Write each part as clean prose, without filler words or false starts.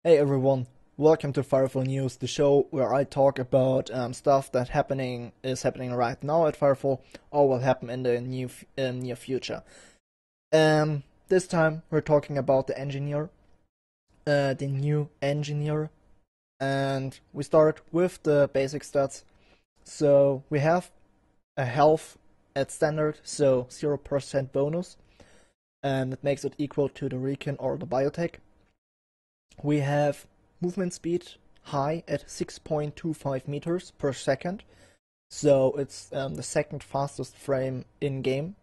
Hey everyone, welcome to Firefall News, the show where I talk about stuff that is happening right now at Firefall or will happen in the near future. This time we're talking about the new engineer, and we start with the basic stats. So we have a health at standard, so 0% bonus, and it makes it equal to the recon or the biotech. We have movement speed high at 6.25 meters per second, so it's the second fastest frame in game.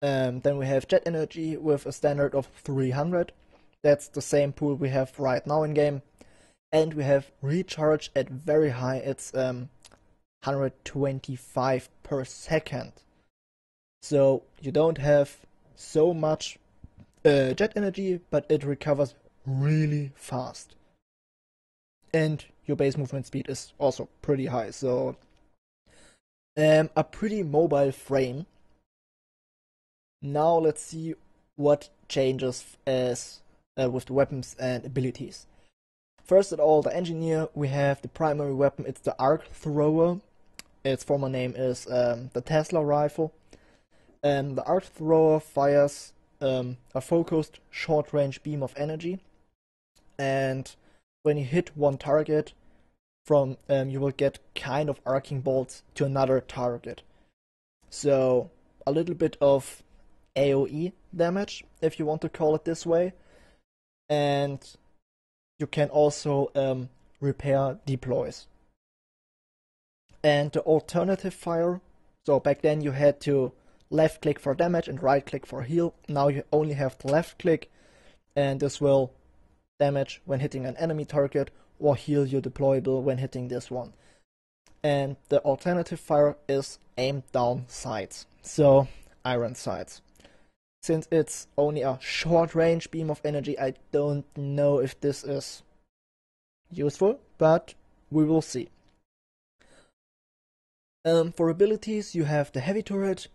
Then we have jet energy with a standard of 300. That's the same pool we have right now in game. And we have recharge at very high, it's 125 per second. So you don't have so much jet energy, but it recovers really fast. And your base movement speed is also pretty high, so a pretty mobile frame. Now let's see what changes as with the weapons and abilities. First of all, the engineer, we have the primary weapon, it's the arc thrower. Its former name is the Tesla rifle. The arc thrower fires a focused short-range beam of energy, and when you hit one target, you will get kind of arcing bolts to another target. So a little bit of AoE damage, if you want to call it this way, and you can also repair deploys. And the alternative fire, so back then you had to left click for damage and right click for heal. Now you only have the left click, and this will damage when hitting an enemy target or heal your deployable when hitting this one. And the alternative fire is aimed down sights, so iron sights. Since it's only a short range beam of energy, I don't know if this is useful, but we will see. For abilities, you have the heavy turret.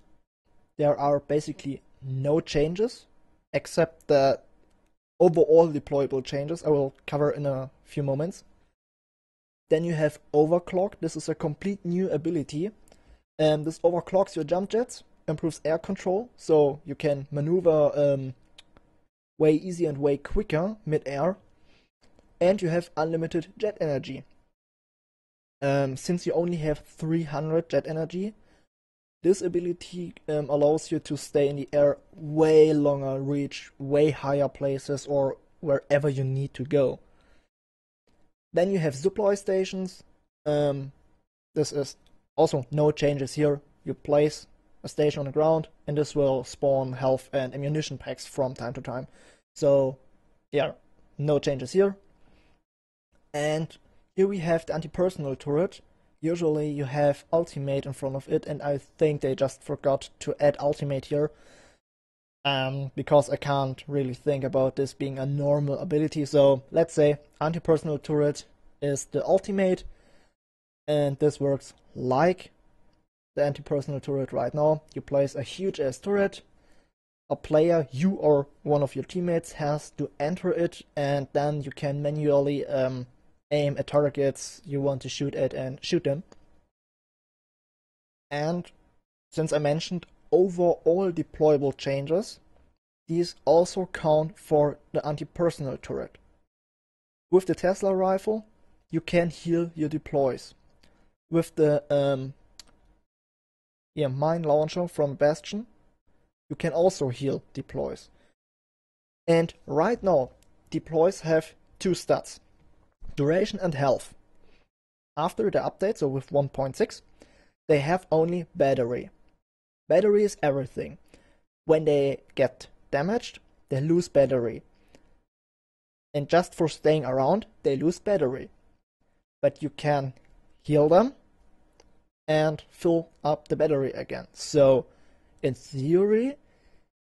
There are basically no changes, except the overall deployable changes I will cover in a few moments. Then you have overclock. This is a complete new ability. This overclocks your jump jets, improves air control, so you can maneuver way easier and way quicker mid-air. And you have unlimited jet energy. Since you only have 300 jet energy, this ability allows you to stay in the air way longer, reach way higher places or wherever you need to go. Then you have supply stations. This is also no changes here. You place a station on the ground and this will spawn health and ammunition packs from time to time. So yeah, no changes here. And here we have the anti-personnel turret. Usually you have ultimate in front of it, and I think they just forgot to add ultimate here. Because I can't really think about this being a normal ability. So let's say anti-personnel turret is the ultimate, and this works like the anti-personnel turret right now. You place a huge ass turret, a player, you or one of your teammates, has to enter it, and then you can manually aim at targets you want to shoot at and shoot them. And since I mentioned overall deployable changes, these also count for the anti-personnel turret. With the Tesla rifle, you can heal your deploys. With the mine launcher from Bastion, you can also heal deploys. And right now, deploys have two stats: duration and health. After the update, so with 1.6, they have only battery. Battery is everything. When they get damaged, they lose battery. And just for staying around, they lose battery. But you can heal them and fill up the battery again. So, in theory,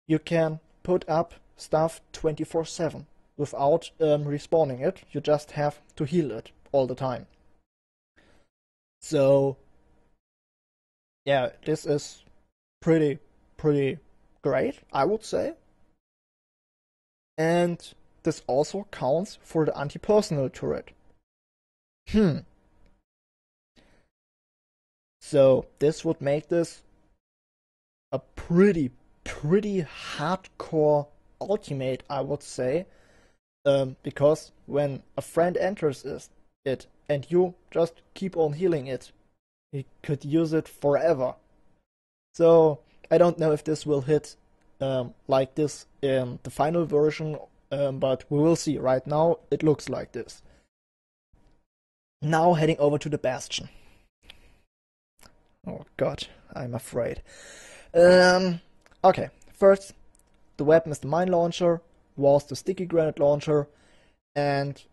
you can put up stuff 24/7 without respawning it. You just have to heal it all the time. So yeah, this is pretty great, I would say. And this also counts for the anti-personnel turret. So this would make this a pretty hardcore ultimate, I would say, because when a friend enters it and you just keep on healing it, he could use it forever. So I don't know if this will hit like this in the final version, but we will see. Right now it looks like this. Now heading over to the Bastion. Oh god, I'm afraid. Okay, first, the weapon is the mine launcher, was the sticky granite launcher, and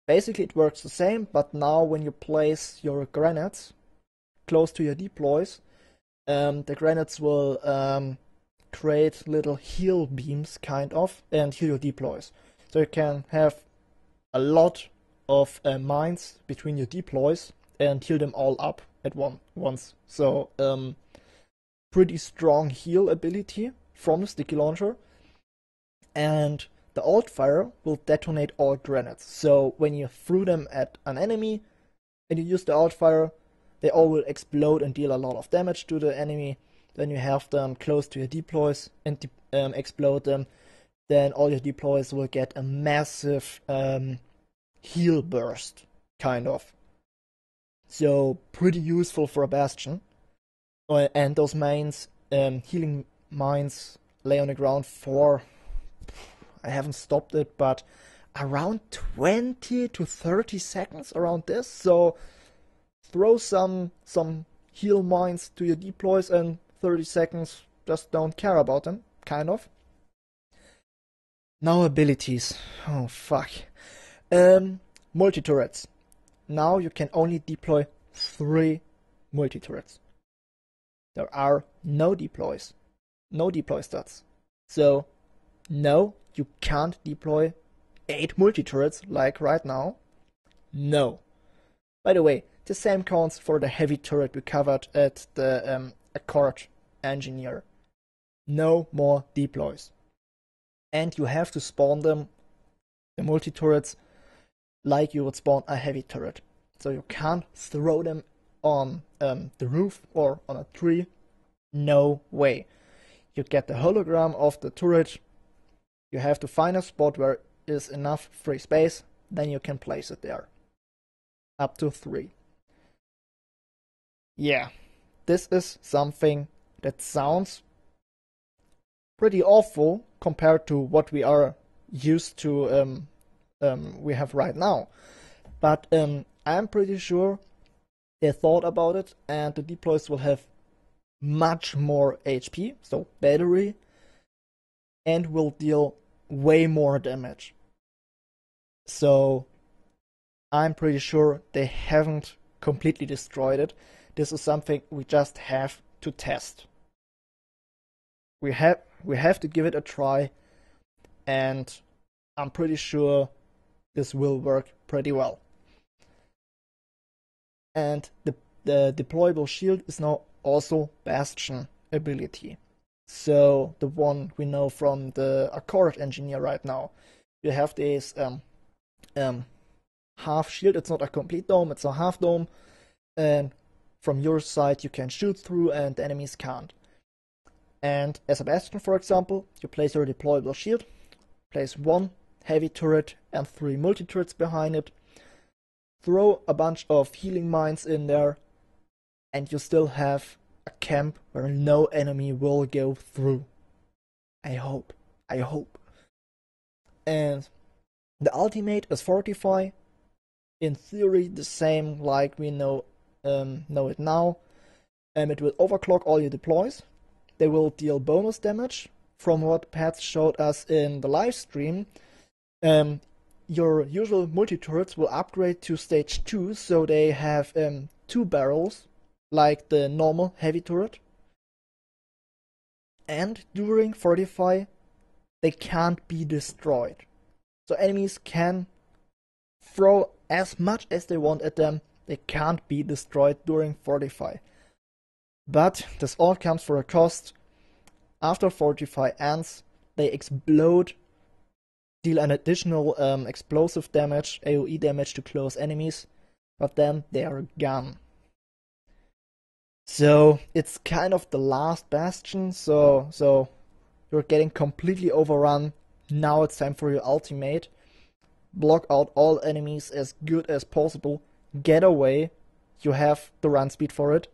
basically it works the same, but now when you place your grenades close to your deploys, the grenades will create little heal beams, kind of, and heal your deploys. So you can have a lot of mines between your deploys and heal them all up at once. So, pretty strong heal ability from the sticky launcher. And the alt fire will detonate all grenades. So when you threw them at an enemy and you use the alt fire, they all will explode and deal a lot of damage to the enemy. Then you have them close to your deploys and explode them. Then all your deploys will get a massive heal burst, kind of. So pretty useful for a Bastion. And those mines, healing mines, lay on the ground for, I haven't stopped it, but around 20 to 30 seconds around this. So throw some heal mines to your deploys and 30 seconds, just don't care about them, kind of. Now abilities. Oh fuck. Multi-turrets. Now you can only deploy 3 multi-turrets. There are no deploy stats. So, no, you can't deploy 8 multi-turrets like right now. No. By the way, the same counts for the heavy turret we covered at the Accord Engineer. No more deploys. And you have to spawn them, the multi-turrets, like you would spawn a heavy turret. So you can't throw them on the roof or on a tree. No way. You get the hologram of the turret. You have to find a spot where is enough free space. Then you can place it there. Up to 3. Yeah, this is something that sounds pretty awful compared to what we are used to we have right now. But I'm pretty sure they thought about it, and the deploys will have much more HP, so battery, and will deal way more damage. So I'm pretty sure they haven't completely destroyed it. This is something we just have to test. We have to give it a try, and I'm pretty sure this will work pretty well. And the deployable shield is now also Bastion ability. So the one we know from the Accord Engineer right now. You have this half shield. It's not a complete dome, it's a half dome. And from your side you can shoot through and the enemies can't. And as a Bastion, for example, you place your deployable shield, place 1 heavy turret and 3 multi-turrets behind it, throw a bunch of healing mines in there, and you still have a camp where no enemy will go through. I hope. And the ultimate is Fortify. In theory, the same like we know it now. It will overclock all your deploys. They will deal bonus damage. From what Pat showed us in the live stream, your usual multi-turrets will upgrade to stage 2, so they have 2 barrels, like the normal heavy turret. And during Fortify, they can't be destroyed. So enemies can throw as much as they want at them, they can't be destroyed during Fortify. But this all comes for a cost. After Fortify ends, they explode deal an additional explosive damage, AoE damage to close enemies, but then they are gone. So it's kind of the last bastion, so you're getting completely overrun. Now it's time for your ultimate. Block out all enemies as good as possible. Get away. You have the run speed for it.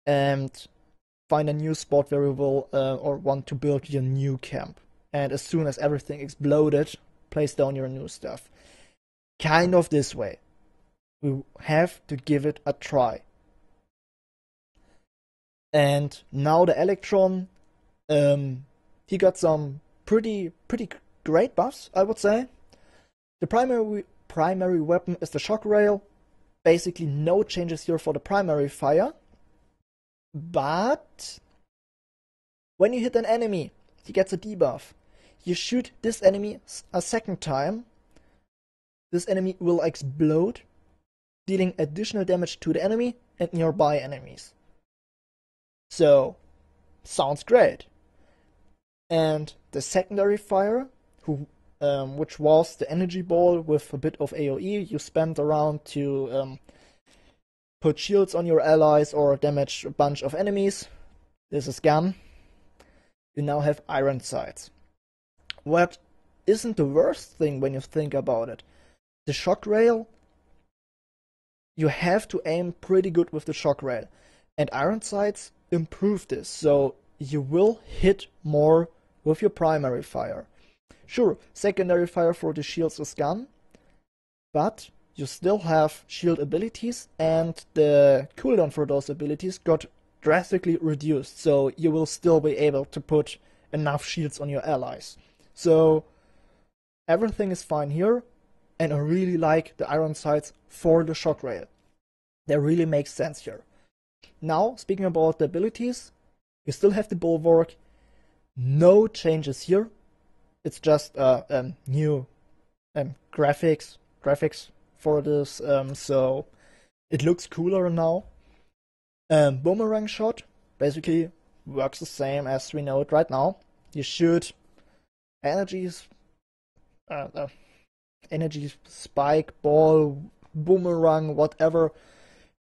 And find a new spot where you will or want to build your new camp. And as soon as everything exploded, place down your new stuff. Kind of this way. We have to give it a try. And now the Electron, he got some pretty great buffs, I would say. The primary weapon is the shock rail. Basically no changes here for the primary fire. But when you hit an enemy, he gets a debuff. You shoot this enemy a second time. This enemy will explode, dealing additional damage to the enemy and nearby enemies. So, sounds great. And the secondary fire, which was the energy ball with a bit of AoE you spent around to put shields on your allies or damage a bunch of enemies. This is gone. You now have iron sights. What isn't the worst thing when you think about it. The shock rail, you have to aim pretty good with the shock rail. And iron sights improve this, so you will hit more with your primary fire. Sure, secondary fire for the shields is gone, but you still have shield abilities, and the cooldown for those abilities got drastically reduced, so you will still be able to put enough shields on your allies. So everything is fine here, and I really like the iron sights for the shock rail. That really makes sense here. Now, speaking about the abilities, you still have the bulwark. No changes here. It's just new graphics for this, so it looks cooler now. Boomerang shot basically works the same as we know it right now. You shoot energy spike, ball, boomerang, whatever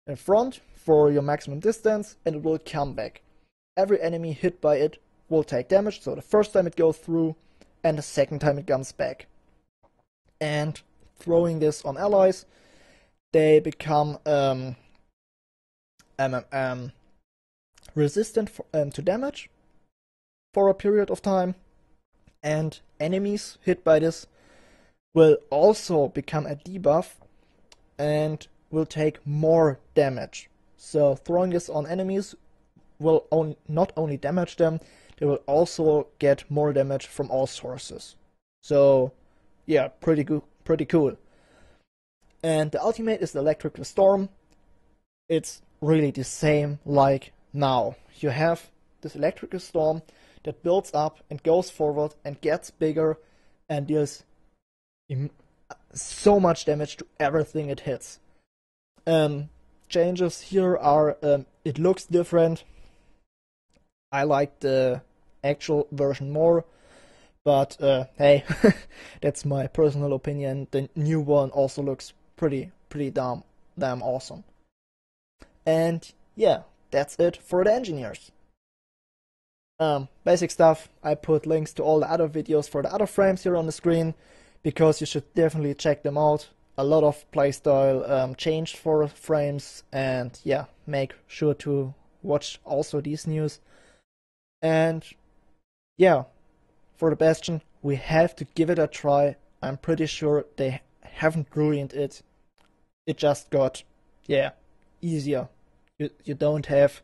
in front for your maximum distance, and it will come back. Every enemy hit by it will take damage, so the first time it goes through, and the second time it comes back. And throwing this on allies, they become resistant to damage for a period of time, and enemies hit by this will also become a debuff and will take more damage. So throwing this on enemies will not only damage them, they will also get more damage from all sources. So yeah, pretty cool. And the ultimate is the Electrical Storm. It's really the same like now. You have this Electrical Storm that builds up and goes forward and gets bigger and deals so much damage to everything it hits. Changes here are, it looks different. I like the actual version more, but hey, that's my personal opinion. The new one also looks pretty damn awesome. And yeah, that's it for the engineers. Basic stuff. I put links to all the other videos for the other frames here on the screen, because you should definitely check them out. A lot of playstyle changed for frames, and yeah, make sure to watch also these news. And yeah, for the Bastion, we have to give it a try. I'm pretty sure they haven't ruined it. It just got, yeah, easier. You don't have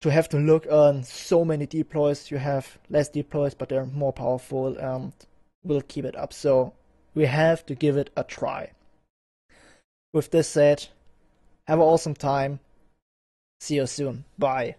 to look on so many deploys. You have less deploys, but they're more powerful and will keep it up. So we have to give it a try. With this said, have an awesome time. See you soon. Bye.